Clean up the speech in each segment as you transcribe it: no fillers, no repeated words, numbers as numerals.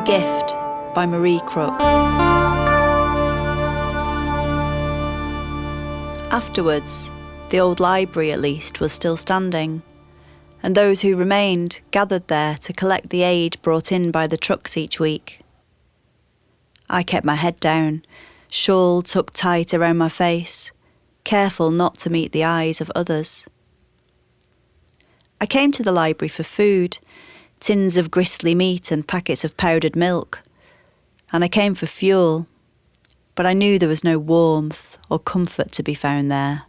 Gift by Marie Crook. Afterwards, the old library at least was still standing, and those who remained gathered there to collect the aid brought in by the trucks each week. I kept my head down, shawl tucked tight around my face, careful not to meet the eyes of others. I came to the library for food, tins of gristly meat and packets of powdered milk, and I came for fuel, but I knew there was no warmth or comfort to be found there.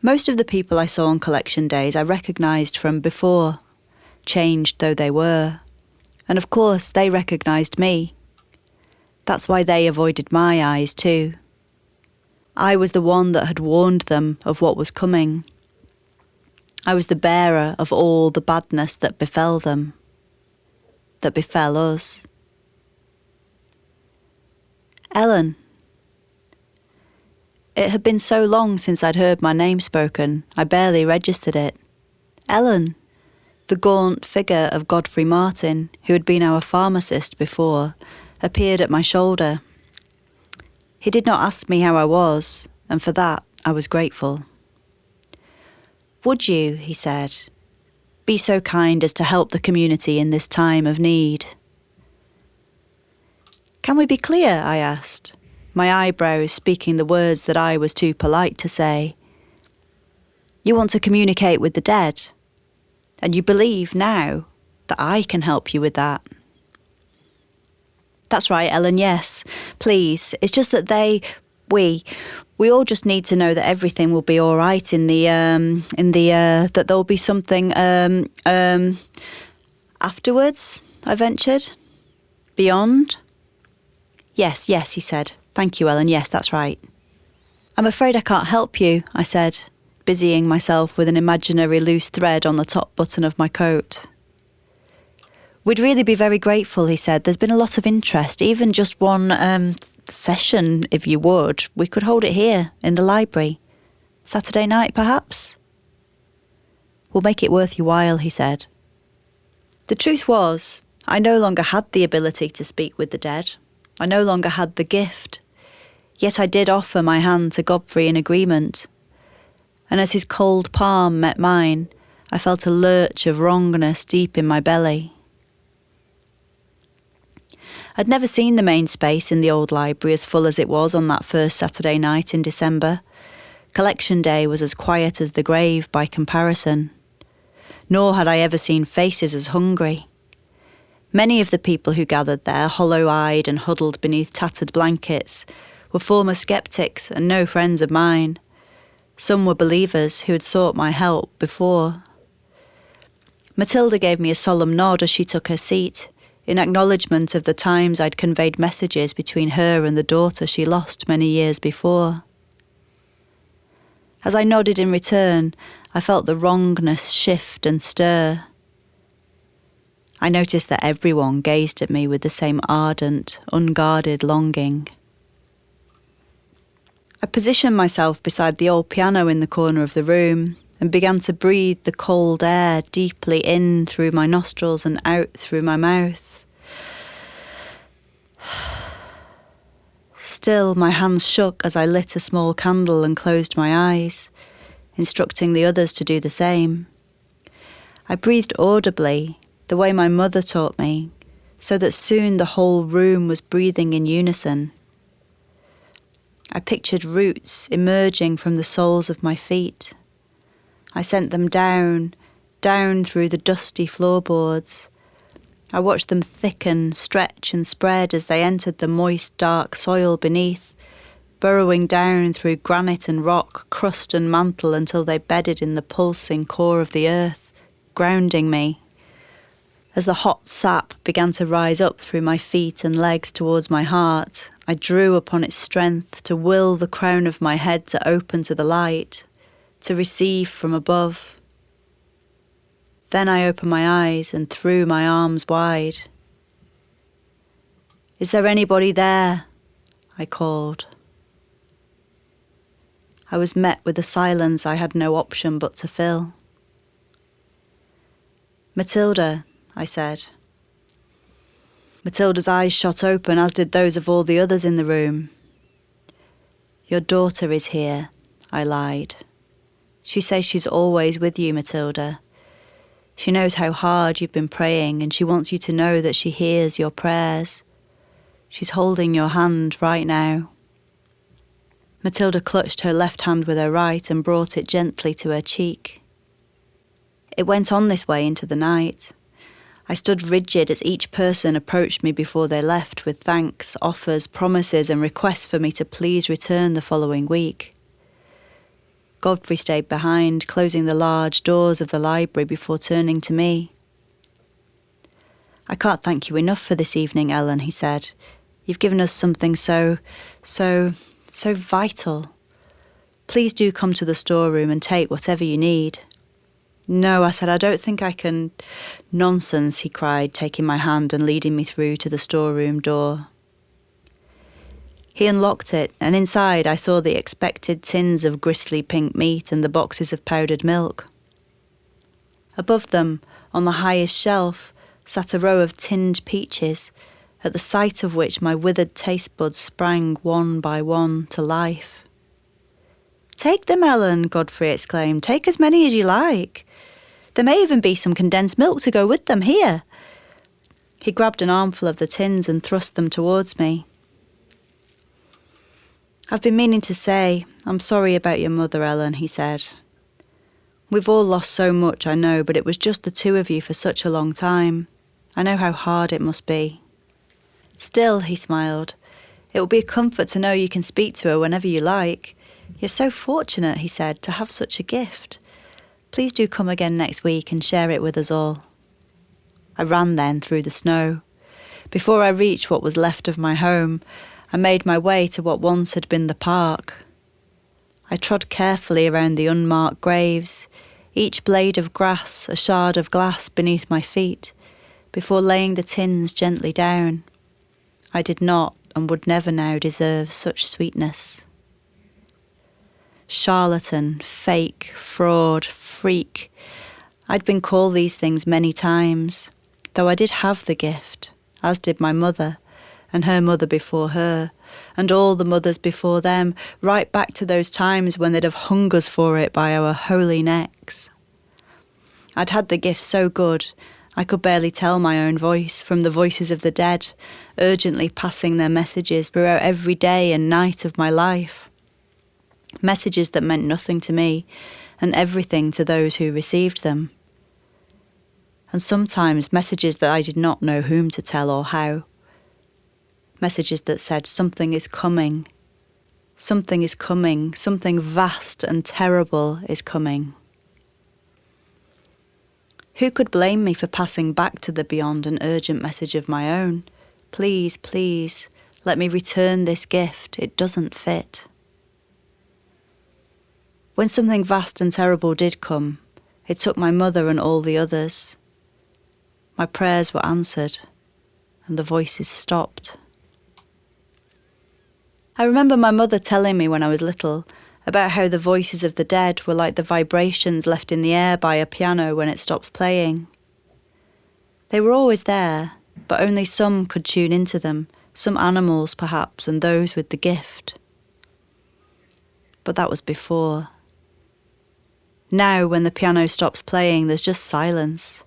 Most of the people I saw on collection days I recognised from before, changed though they were, and of course they recognised me. That's why they avoided my eyes too. I was the one that had warned them of what was coming. I was the bearer of all the badness that befell them, that befell us. Ellen. It had been so long since I'd heard my name spoken, I barely registered it. Ellen, the gaunt figure of Godfrey Martin, who had been our pharmacist before, appeared at my shoulder. He did not ask me how I was, and for that I was grateful. "Would you," he said, "be so kind as to help the community in this time of need?" "Can we be clear?" I asked, my eyebrows speaking the words that I was too polite to say. "You want to communicate with the dead, and you believe now that I can help you with that?" "That's right, Ellen, yes. Please, it's just that we all just need to know that everything will be all right that there'll be something, afterwards," I ventured. "Beyond?" Yes, he said. "Thank you, Ellen, yes, that's right." "I'm afraid I can't help you," I said, busying myself with an imaginary loose thread on the top button of my coat. "We'd really be very grateful," he said. "There's been a lot of interest, even just one, session, if you would. We could hold it here, in the library. Saturday night, perhaps?" "We'll make it worth your while," he said. The truth was, I no longer had the ability to speak with the dead. I no longer had the gift. Yet I did offer my hand to Godfrey in agreement. And as his cold palm met mine, I felt a lurch of wrongness deep in my belly. I'd never seen the main space in the old library as full as it was on that first Saturday night in December. Collection day was as quiet as the grave by comparison. Nor had I ever seen faces as hungry. Many of the people who gathered there, hollow-eyed and huddled beneath tattered blankets, were former skeptics and no friends of mine. Some were believers who had sought my help before. Matilda gave me a solemn nod as she took her seat, in acknowledgement of the times I'd conveyed messages between her and the daughter she lost many years before. As I nodded in return, I felt the wrongness shift and stir. I noticed that everyone gazed at me with the same ardent, unguarded longing. I positioned myself beside the old piano in the corner of the room and began to breathe the cold air deeply in through my nostrils and out through my mouth. Still, my hands shook as I lit a small candle and closed my eyes, instructing the others to do the same. I breathed audibly, the way my mother taught me, so that soon the whole room was breathing in unison. I pictured roots emerging from the soles of my feet. I sent them down through the dusty floorboards. I watched them thicken, stretch and spread as they entered the moist, dark soil beneath, burrowing down through granite and rock, crust and mantle until they bedded in the pulsing core of the earth, grounding me. As the hot sap began to rise up through my feet and legs towards my heart, I drew upon its strength to will the crown of my head to open to the light, to receive from above. Then I opened my eyes and threw my arms wide. "Is there anybody there?" I called. I was met with a silence I had no option but to fill. "Matilda," I said, Matilda's eyes shot open, as did those of all the others in the room. "Your daughter is here," I lied. "She says she's always with you, Matilda. She knows how hard you've been praying, and she wants you to know that she hears your prayers. She's holding your hand right now." Matilda clutched her left hand with her right and brought it gently to her cheek. It went on this way into the night. I stood rigid as each person approached me before they left with thanks, offers, promises and requests for me to please return the following week. Godfrey stayed behind, closing the large doors of the library before turning to me. "I can't thank you enough for this evening, Ellen," he said. "You've given us something so vital. Please do come to the storeroom and take whatever you need." "No," I said, "I don't think I can." "Nonsense," he cried, taking my hand and leading me through to the storeroom door. He unlocked it, and inside I saw the expected tins of gristly pink meat and the boxes of powdered milk. Above them, on the highest shelf, sat a row of tinned peaches, at the sight of which my withered taste buds sprang one by one to life. "Take them, Ellen," Godfrey exclaimed. "Take as many as you like. There may even be some condensed milk to go with them. Here." He grabbed an armful of the tins and thrust them towards me. "I've been meaning to say, I'm sorry about your mother, Ellen," he said. "We've all lost so much, I know, but it was just the two of you for such a long time. I know how hard it must be." "Still," he smiled, "it will be a comfort to know you can speak to her whenever you like. You're so fortunate," he said, "to have such a gift. Please do come again next week and share it with us all." I ran then through the snow. Before I reached what was left of my home, I made my way to what once had been the park. I trod carefully around the unmarked graves, each blade of grass a shard of glass beneath my feet, before laying the tins gently down. I did not and would never now deserve such sweetness. Charlatan, fake, fraud, freak. I'd been called these things many times, though I did have the gift, as did my mother, and her mother before her, and all the mothers before them, right back to those times when they'd have hung us for it by our holy necks. I'd had the gift so good, I could barely tell my own voice from the voices of the dead, urgently passing their messages throughout every day and night of my life. Messages that meant nothing to me, and everything to those who received them. And sometimes messages that I did not know whom to tell or how. Messages that said, something is coming, something vast and terrible is coming. Who could blame me for passing back to the beyond an urgent message of my own? Please, please, let me return this gift, it doesn't fit. When something vast and terrible did come, it took my mother and all the others. My prayers were answered, and the voices stopped. I remember my mother telling me when I was little about how the voices of the dead were like the vibrations left in the air by a piano when it stops playing. They were always there, but only some could tune into them, some animals perhaps, and those with the gift. But that was before. Now, when the piano stops playing, there's just silence.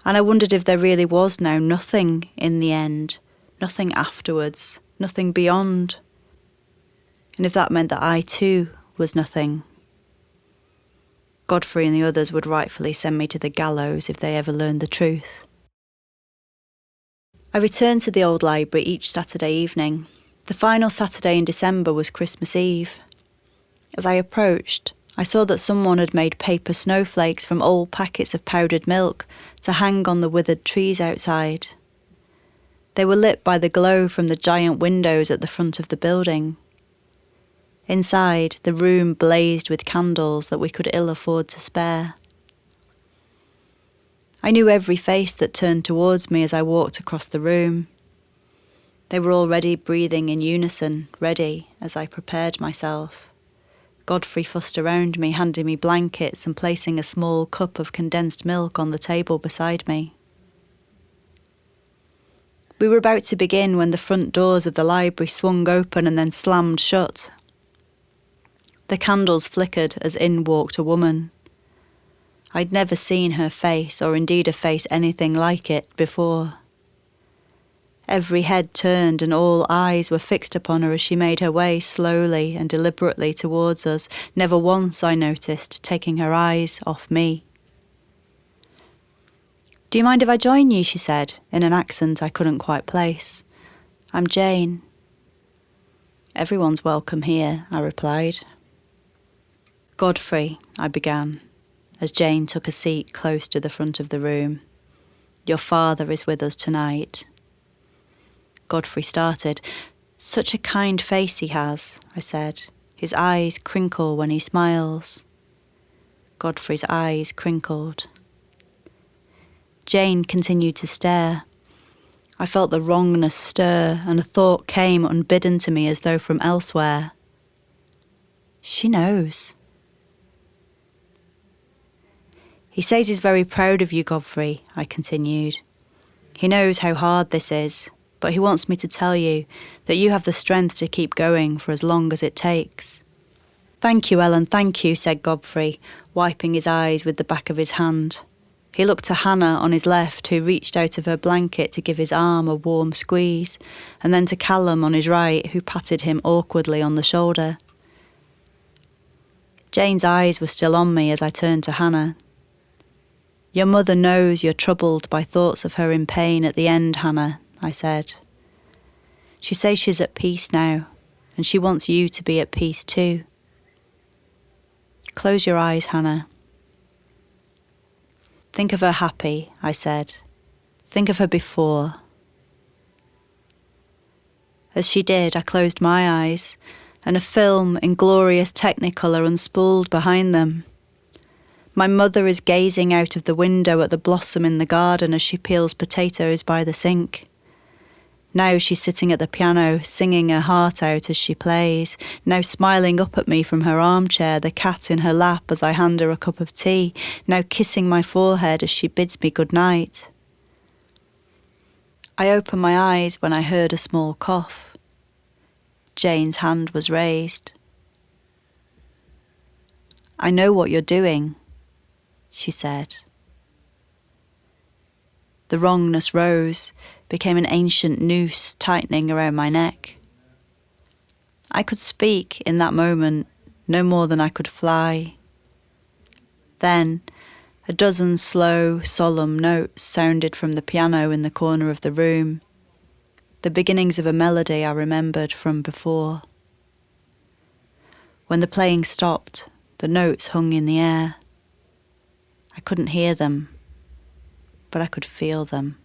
And I wondered if there really was now nothing in the end, nothing afterwards, nothing beyond. And if that meant that I too was nothing. Godfrey and the others would rightfully send me to the gallows if they ever learned the truth. I returned to the old library each Saturday evening. The final Saturday in December was Christmas Eve. As I approached, I saw that someone had made paper snowflakes from old packets of powdered milk to hang on the withered trees outside. They were lit by the glow from the giant windows at the front of the building. Inside, the room blazed with candles that we could ill afford to spare. I knew every face that turned towards me as I walked across the room. They were already breathing in unison, ready as I prepared myself. Godfrey fussed around me, handing me blankets and placing a small cup of condensed milk on the table beside me. We were about to begin when the front doors of the library swung open and then slammed shut. The candles flickered as in walked a woman. I'd never seen her face, or indeed a face anything like it, before. Every head turned and all eyes were fixed upon her as she made her way slowly and deliberately towards us, never once, I noticed, taking her eyes off me. "Do you mind if I join you?" she said, in an accent I couldn't quite place. "I'm Jane." "Everyone's welcome here," I replied. "Godfrey," I began, as Jane took a seat close to the front of the room. "Your father is with us tonight." Godfrey started. "Such a kind face he has," I said. "His eyes crinkle when he smiles." Godfrey's eyes crinkled. Jane continued to stare. I felt the wrongness stir, and a thought came unbidden to me as though from elsewhere. She knows. "He says he's very proud of you, Godfrey," I continued. "He knows how hard this is, but he wants me to tell you that you have the strength to keep going for as long as it takes." "Thank you, Ellen, thank you," said Godfrey, wiping his eyes with the back of his hand. He looked to Hannah on his left, who reached out of her blanket to give his arm a warm squeeze, and then to Callum on his right, who patted him awkwardly on the shoulder. Jane's eyes were still on me as I turned to Hannah. "Your mother knows you're troubled by thoughts of her in pain at the end, Hannah," I said. "She says she's at peace now, and she wants you to be at peace too. Close your eyes, Hannah. Think of her happy," I said. "Think of her before." As she did, I closed my eyes, and a film in glorious technicolor unspooled behind them. My mother is gazing out of the window at the blossom in the garden as she peels potatoes by the sink. Now she's sitting at the piano, singing her heart out as she plays, now smiling up at me from her armchair, the cat in her lap as I hand her a cup of tea, now kissing my forehead as she bids me good night. I opened my eyes when I heard a small cough. Jane's hand was raised. "I know what you're doing," she said. The wrongness rose, became an ancient noose tightening around my neck. I could speak in that moment no more than I could fly. Then a dozen slow, solemn notes sounded from the piano in the corner of the room, the beginnings of a melody I remembered from before. When the playing stopped, the notes hung in the air. I couldn't hear them, but I could feel them.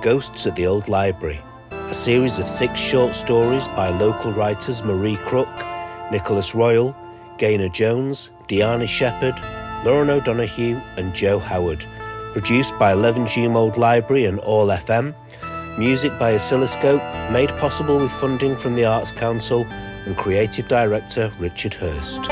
Ghosts at the Old Library, a series of 6 short stories by local writers Marie Crook, Nicholas Royal, Gaynor Jones, Deanna Shepherd, Lauren O'Donoghue and Joe Howard, produced by 11 Old Library and All FM, music by Oscilloscope, made possible with funding from the Arts Council, and creative director Richard Hirst.